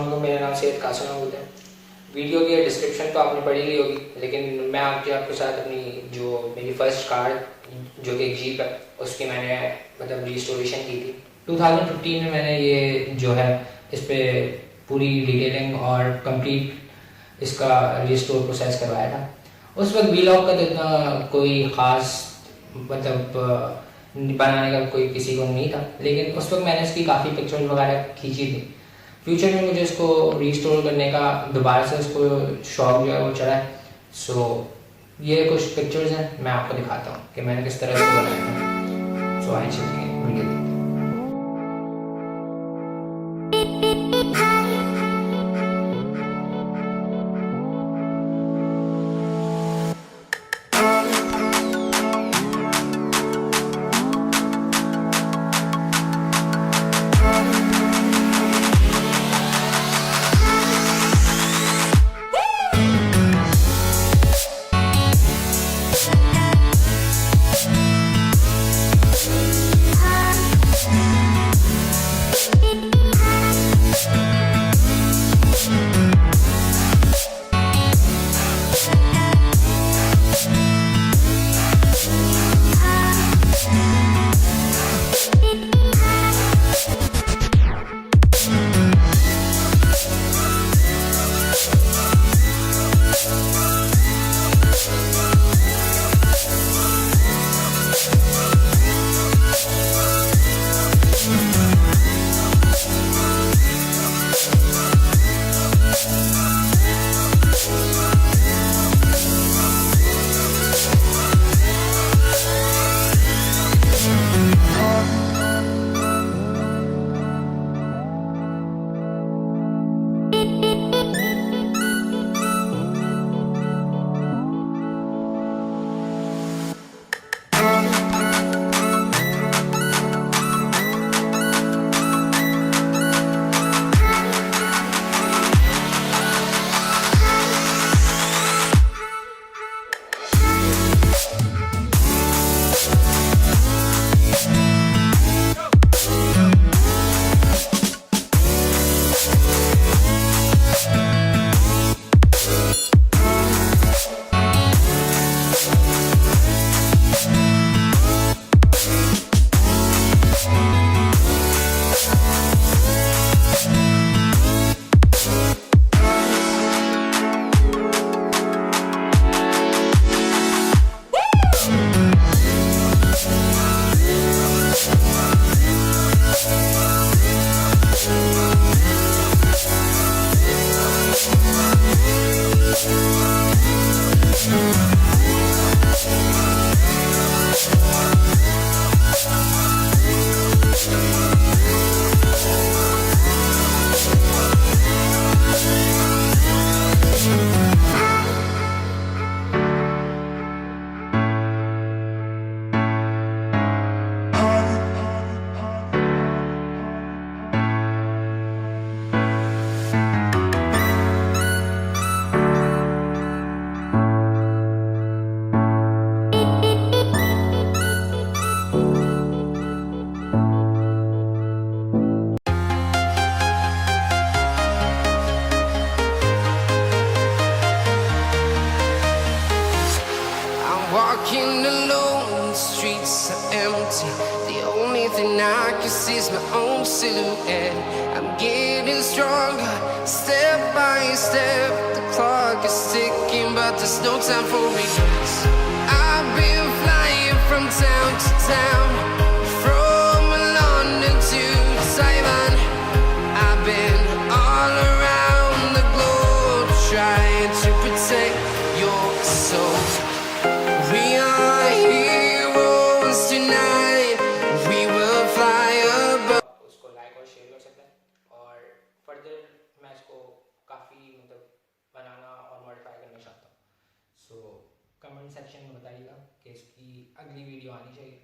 मेरा नाम सैयद कासिम होता है। वीडियो की डिस्क्रिप्शन तो आपने पढ़ी ली होगी, लेकिन मैं आपके साथ अपनी जो मेरी फर्स्ट कार जो कि एक जीप है उसकी मैंने मतलब रिस्टोरेशन की थी 2015 में। मैंने ये जो है इस पर पूरी डिटेलिंग और कंप्लीट इसका रिस्टोर प्रोसेस करवाया था। उस वक्त वीलॉग का तो इतना कोई ख़ास मतलब बनाने का कोई किसी को नहीं था, लेकिन उस वक्त मैंने इसकी काफ़ी पिक्चर्स वगैरह खींची थी। फ्यूचर में मुझे इसको रीस्टोर करने का दोबारा से इसको शौक जो है वो चढ़ा है। सो ये कुछ पिक्चर्स हैं, मैं आपको दिखाता हूँ कि मैंने किस तरह इसको बनाया था। सो आइए चलते हैं वीडियो देखते हैं। Walking alone, the streets are empty. The only thing I can see is my own silhouette. I'm getting stronger, step by step. The clock is ticking, but there's no time for regrets. I've been flying from town to town, from London to Taiwan. I've been all around the globe, trying to protect your soul. We are heroes tonight. We will fly above. उसको like और share कर सकते हैं और further मैं इसको काफ़ी मतलब बनाना और मॉडिफाई करना चाहता हूँ। सो कमेंट सेक्शन में बताइएगा कि इसकी अगली वीडियो आनी चाहिए।